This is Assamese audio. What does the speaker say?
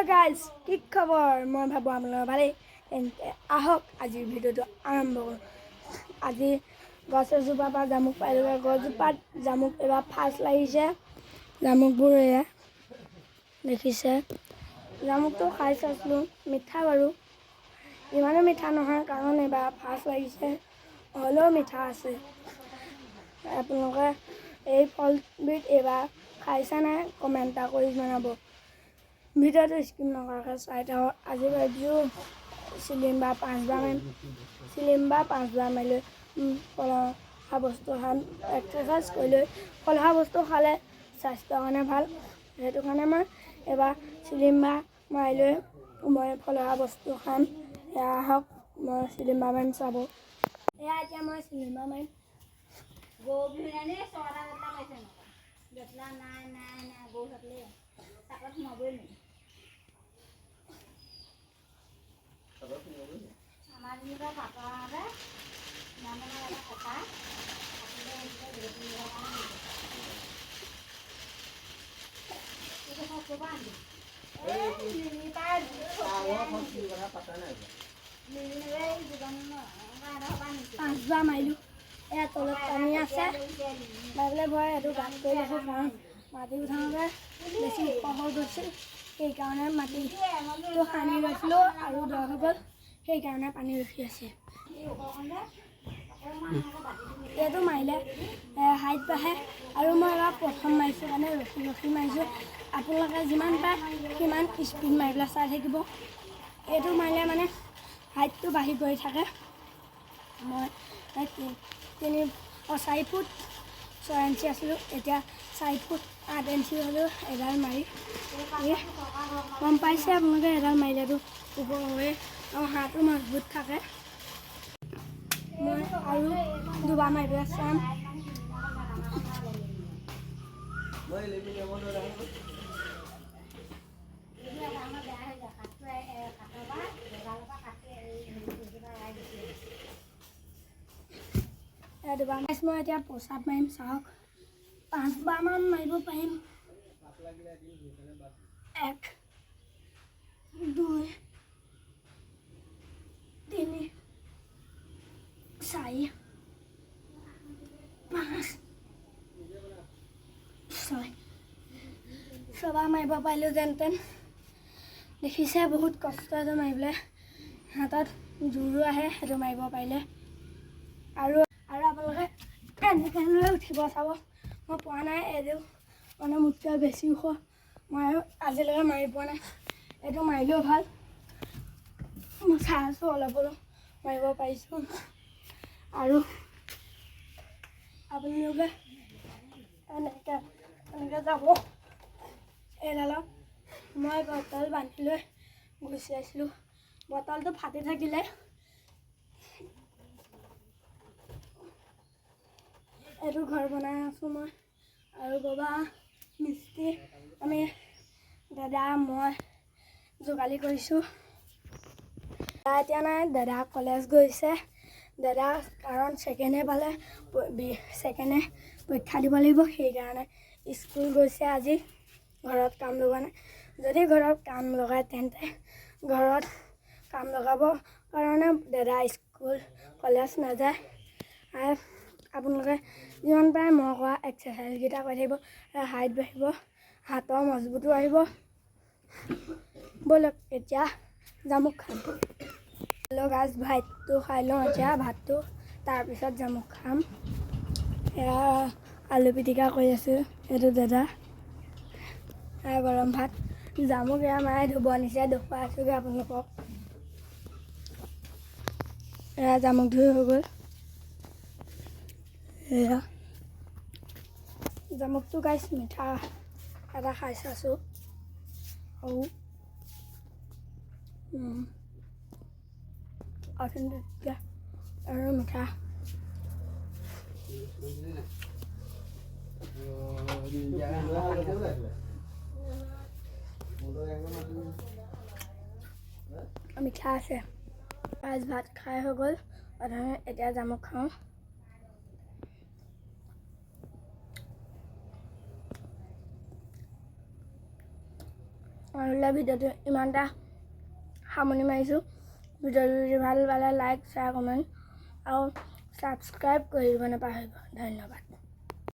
গাইজ কি খবৰ মই ভাবোঁ আপোনালোকৰ ভালেই আহক আজিৰ ভিডিঅ'টো আৰম্ভ কৰোঁ আজি গছ এজোপাৰ পৰা জামুক পাৰিলোঁ গছজোপাত জামুক এবাৰ ফাৰ্ষ্ট লাগিছে জামুকবোৰ এয়া দেখিছে জামুকটো খাই চাইছিলোঁ মিঠা বাৰু ইমানো মিঠা নহয় কাৰণ এবাৰ ফাৰ্ষ্ট লাগিছে হ'লেও মিঠা আছে আপোনালোকে এই ফলবিধ এবাৰ খাইছে নাই কমেণ্ট এটা কৰি জনাব ভিডিঅ'টো স্কিপ নকৰাকৈ চাই থাকক আজি ভাবিছোঁ চিলিম বা 5 বাৰ মাৰিলৈ ফল অহা বস্তু খাম এক্সাৰচাইজ কৰিলৈ ফল অহা বস্তু খালে স্বাস্থ্যৰ কাৰণে ভাল সেইটো কাৰণে মই এবাৰ চিলিম বা মাৰিলৈ মই ফল অহা বস্তু খাম এয়া আহক মই চিলিম বা মাৰিম চাব এয়া এতিয়া মই চিলিম বা মাৰিম পাঁচবাৰ মাৰিলোঁ এয়া তলত পানী আছে মাৰিবলৈ ভয় এইটো গাঁত কৰি লৈছোঁ কাৰণ মাটি উঠাওঁতে বেছি ওখ হৈ গৈছিল সেইকাৰণে মাটিটো সানি লৈছিলোঁ আৰু দ হৈ গ'ল সেইকাৰণে পানী ৰখি আছে এইটো মাৰিলে হাইট বাঢ়ে আৰু মই এবাৰ প্ৰথম মাৰিছোঁ কাৰণে ৰখি মাৰিছোঁ আপোনালোকে যিমান পাৰে সিমান স্পীড মাৰিবলৈ চাই থাকিব এইটো মাৰিলে মানে হাইটটো বাঢ়ি গৈ থাকে মই 4 ফুট 6 ইঞ্চি আছিলোঁ এতিয়া 4 ফুট 8 ইঞ্চি হ'লেও এডাল মাৰি গম পাইছে আপোনালোকে এডাল মাৰিলেতো ওপৰ হৈ আৰু হাঁহটো মজবুত থাকে মই আৰু দুবাৰ মাৰিবলৈ চাম দুবাৰ মাৰিছোঁ মই এতিয়া প্ৰস্ৰাৱ মাৰিম চাওক 5 বাৰমান মাৰিব পাৰিম 1 2 3 4 5 6 ছবাৰ মাৰিব পাৰিলোঁ যেন দেখিছে বহুত কষ্ট এইটো মাৰিবলৈ হাতত জোৰো আহে সেইটো মাৰিব পাৰিলে আৰু আপোনালোকে এনেকৈ উঠিব চাব মই পোৱা নাই এইটো মানে মোতকৈ বেছি ওখ মই আৰু আজিলৈকে মাৰি পোৱা নাই এইটো মাৰিলেও ভাল মই চাই আছোঁ অলপ মাৰিব পাৰিছোঁ আৰু আপোনালোকে এনেকৈ যাব এইডালত মই বটল বান্ধি লৈ গুচি আহিছিলোঁ বটলটো ফাটি থাকিলে এইটো ঘৰ বনাই আছোঁ মই আৰু বাবা মিস্ত্ৰী আমি দাদা মই যোগালী কৰিছোঁ এতিয়া নাই দাদা কলেজ গৈছে দাদা কাৰণ ছেকেণ্ডে পালে ছেকেণ্ডে পৰীক্ষা দিব লাগিব সেইকাৰণে স্কুল গৈছে আজি ঘৰত কাম লগা নাই যদি ঘৰত কাম লগায় তেন্তে ঘৰত কাম লগাব কাৰণে দাদা স্কুল কলেজ নাযায় আপোনালোকে যিমান পাৰে মই কৰা এক্সাৰচাইজকেইটা কৰি থাকিব হাইট বাঢ়িব হাতৰ মজবুতো আহিব ব'লক এতিয়া জামুক খাম গাছ ভাতটো খাই লওঁ এতিয়া ভাতটো তাৰপিছত জামুক খাম এয়া আলু পিটিকা কৰি আছোঁ এইটো দাদা গৰম ভাত জামুক এয়া মায়ে ধুব নিচে দেখুৱাই আছোঁগৈ আপোনালোকক এয়া জামুক ধুই হৈ গ'ল এয়া জামুকটো গাইছ মিঠা এটা খাই চাইছোঁ আৰু মিঠা মিঠা আছে আজ ভাত খাই হৈ গ'ল এতিয়া জামুক খাওঁ আৰু ভিডিঅ'টো ইমানটা সামৰণি মাৰিছোঁ। ভিডিঅ'টো যদি ভাল পালে লাইক শ্বেয়াৰ কমেণ্ট আৰু ছাবস্ক্ৰাইব কৰিব নাপাহৰিব। ধন্যবাদ।